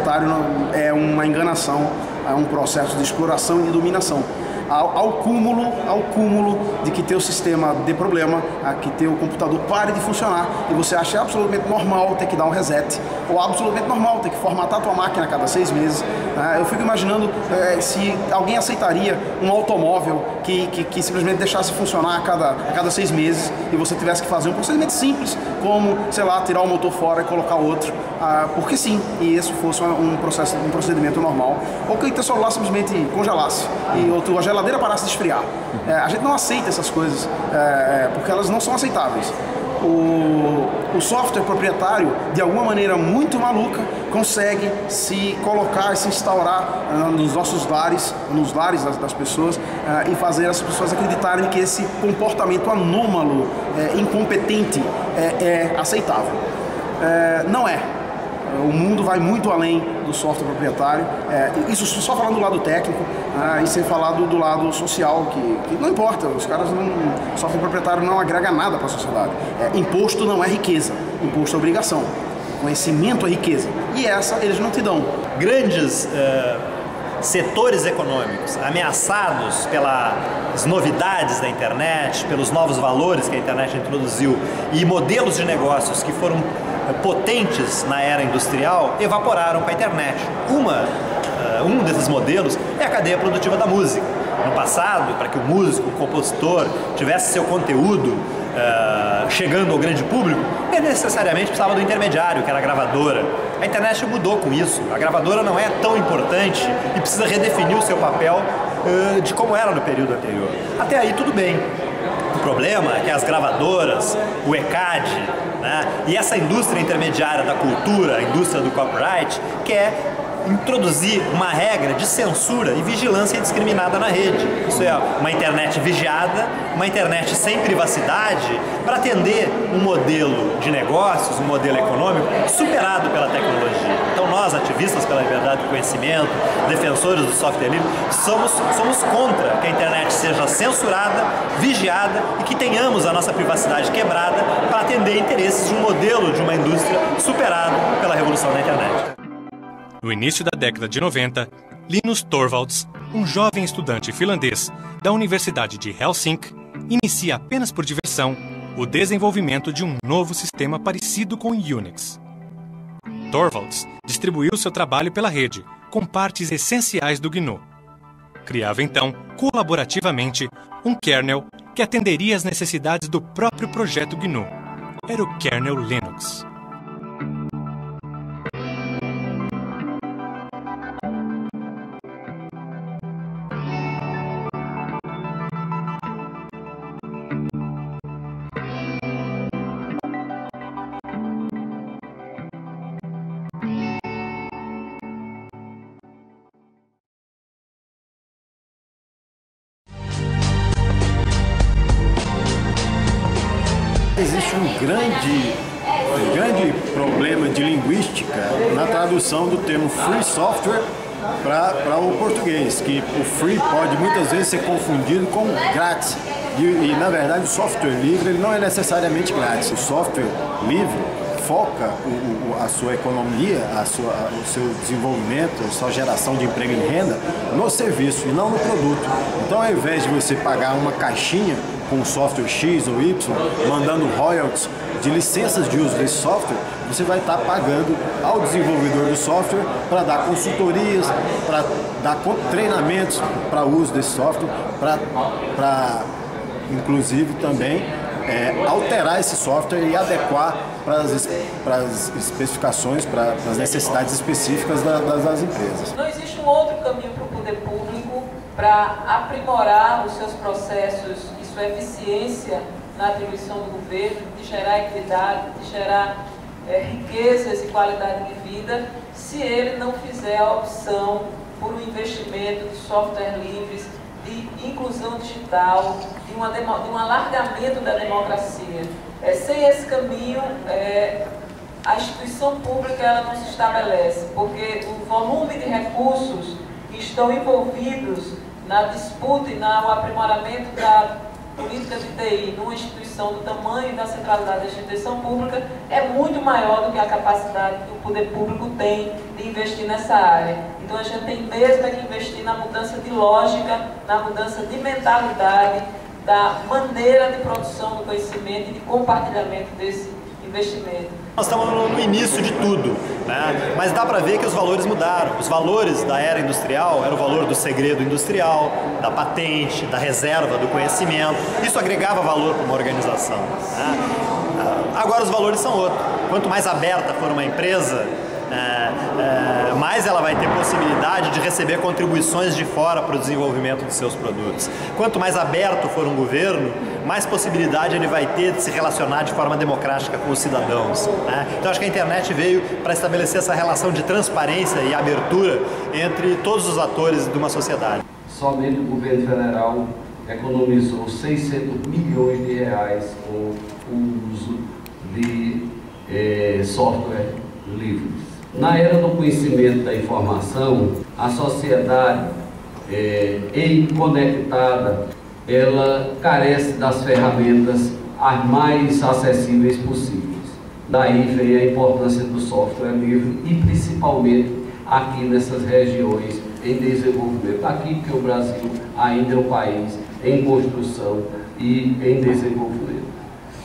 proprietário é uma enganação, é um processo de exploração e dominação. Ao cúmulo de que teu sistema dê problema, que teu computador pare de funcionar e você acha absolutamente normal ter que dar um reset, ou absolutamente normal ter que formatar tua máquina a cada 6 meses. Eu fico imaginando se alguém aceitaria um automóvel que simplesmente deixasse funcionar a cada 6 meses e você tivesse que fazer um procedimento simples, como, sei lá, tirar o motor fora e colocar outro, porque sim, e isso fosse um procedimento normal, ou que o teu celular simplesmente congelasse e a tua geladeira parasse de esfriar. A gente não aceita essas coisas porque elas não são aceitáveis. O software proprietário, de alguma maneira muito maluca, consegue se colocar e se instaurar nos nossos lares, nos lares das pessoas, e fazer as pessoas acreditarem que esse comportamento anômalo, incompetente, é aceitável. Não é. O mundo vai muito além do software proprietário, isso só falando do lado técnico, e sem falar do lado social, que não importa, os caras não. O software proprietário não agrega nada para a sociedade. Imposto não é riqueza, imposto é obrigação. Conhecimento é riqueza, e essa eles não te dão. Grandes setores econômicos ameaçados pelas novidades da internet, pelos novos valores que a internet introduziu e modelos de negócios que foram potentes na era industrial evaporaram com a internet. Um desses modelos é a cadeia produtiva da música. No passado, para que o músico, o compositor tivesse seu conteúdo chegando ao grande público, ele necessariamente precisava do intermediário, que era a gravadora. A internet mudou com isso. A gravadora não é tão importante e precisa redefinir o seu papel de como era no período anterior. Até aí tudo bem. O problema é que as gravadoras, o ECAD, e essa indústria intermediária da cultura, a indústria do copyright, quer introduzir uma regra de censura e vigilância indiscriminada na rede. Isso é, uma internet vigiada, uma internet sem privacidade, para atender um modelo de negócios, um modelo econômico superado pela tecnologia. Então nós, ativistas pela liberdade do conhecimento, defensores do software livre, somos contra que a internet seja censurada, vigiada e que tenhamos a nossa privacidade quebrada para atender interesses de um modelo de uma indústria superado pela revolução da internet. No início da década de 90, Linus Torvalds, um jovem estudante finlandês da Universidade de Helsinki, inicia apenas por diversão o desenvolvimento de um novo sistema parecido com o Unix. Torvalds distribuiu seu trabalho pela rede, com partes essenciais do GNU. Criava então, colaborativamente, um kernel que atenderia às necessidades do próprio projeto GNU. Era o kernel Linux. Existe um grande problema de linguística na tradução do termo free software para o português, que o free pode muitas vezes ser confundido com grátis. E na verdade o software livre ele não é necessariamente grátis. O software livre foca a sua economia, o seu desenvolvimento, a sua geração de emprego e renda no serviço e não no produto. Então, ao invés de você pagar uma caixinha com software X ou Y, mandando royalties de licenças de uso desse software, você vai estar pagando ao desenvolvedor do software para dar consultorias, para dar treinamentos para o uso desse software, para inclusive também alterar esse software e adequar para as especificações, para as necessidades específicas das empresas. Não existe um outro caminho para o poder público para aprimorar os seus processos e sua eficiência na atribuição do governo, de gerar equidade, de gerar riquezas e qualidade de vida, se ele não fizer a opção por um investimento de software livres, de inclusão digital, de um alargamento da democracia. Sem esse caminho, a instituição pública ela não se estabelece, porque o volume de recursos que estão envolvidos na disputa e no aprimoramento política de TI numa instituição do tamanho e da centralidade da instituição pública é muito maior do que a capacidade que o poder público tem de investir nessa área. Então a gente tem mesmo que investir na mudança de lógica, na mudança de mentalidade, da maneira de produção do conhecimento e de compartilhamento desse investimento. Nós estamos no início de tudo, né? Mas dá para ver que os valores mudaram. Os valores da era industrial era o valor do segredo industrial, da patente, da reserva do conhecimento. Isso agregava valor para uma organização, né? Agora os valores são outros. Quanto mais aberta for uma empresa, mais ela vai ter possibilidade de receber contribuições de fora para o desenvolvimento de seus produtos. Quanto mais aberto for um governo, mais possibilidade ele vai ter de se relacionar de forma democrática com os cidadãos, né? Então acho que a internet veio para estabelecer essa relação de transparência e abertura entre todos os atores de uma sociedade. Somente o governo federal economizou 600 milhões de reais com o uso de software livres. Na era do conhecimento da informação, a sociedade conectada, ela carece das ferramentas as mais acessíveis possíveis. Daí vem a importância do software livre e principalmente aqui nessas regiões em desenvolvimento. Aqui porque o Brasil ainda é um país em construção e em desenvolvimento.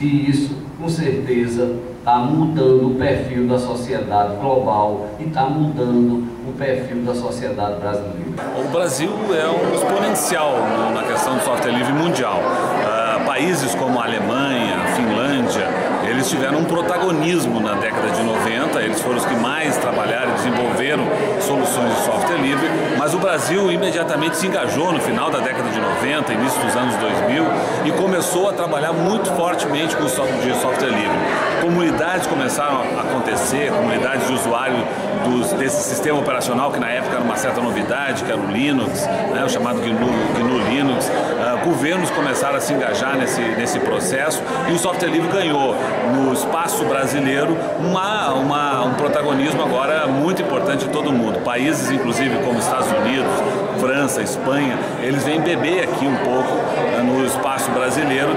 E isso, com certeza, está mudando o perfil da sociedade global e está mudando o perfil da sociedade brasileira. O Brasil é um exponencial na questão do software livre mundial. Países como a Alemanha, a Finlândia, eles tiveram um protagonismo na década de 90, eles foram os que mais trabalharam e desenvolveram soluções de software livre, mas o Brasil imediatamente se engajou no final da década de 90, início dos anos 2000, e começou a trabalhar muito fortemente com o software livre. Comunidades começaram a acontecer, comunidades de usuário desse sistema operacional, que na época era uma certa novidade, que era o Linux, né, o chamado GNU Linux. Governos começaram a se engajar nesse processo e o software livre ganhou no espaço brasileiro um protagonismo agora muito importante em todo o mundo. Países, inclusive, como Estados Unidos, França, Espanha, eles vêm beber aqui um pouco no espaço brasileiro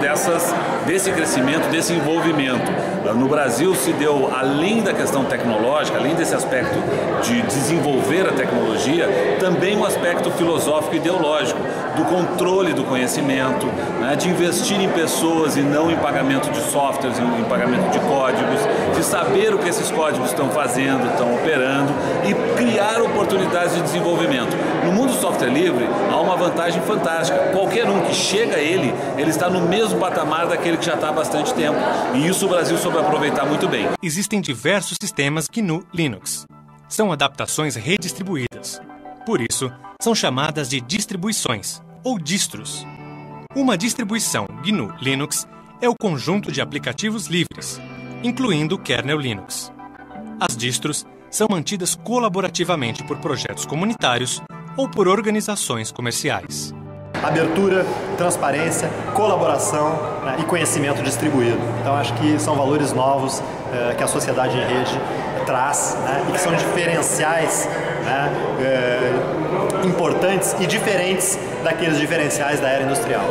desse crescimento, desse envolvimento. No Brasil se deu, além da questão tecnológica, além desse aspecto de desenvolver a tecnologia, também um aspecto filosófico e ideológico, do controle do conhecimento, né, de investir em pessoas e não em pagamento de softwares, em pagamento de códigos, de saber o que esses códigos estão fazendo, estão operando e criar oportunidades de desenvolvimento. No mundo do software livre há uma vantagem fantástica. Qualquer um que chega a ele está no mesmo patamar daquele que já está há bastante tempo. E isso o Brasil soube aproveitar muito bem. Existem diversos sistemas GNU Linux. São adaptações redistribuídas. Por isso, são chamadas de distribuições, ou distros. Uma distribuição GNU Linux é o conjunto de aplicativos livres, incluindo o kernel Linux. As distros são mantidas colaborativamente por projetos comunitários ou por organizações comerciais. Abertura, transparência, colaboração, né, e conhecimento distribuído. Então acho que são valores novos que a sociedade em rede traz, né, e que são diferenciais, né, importantes e diferentes daqueles diferenciais da era industrial.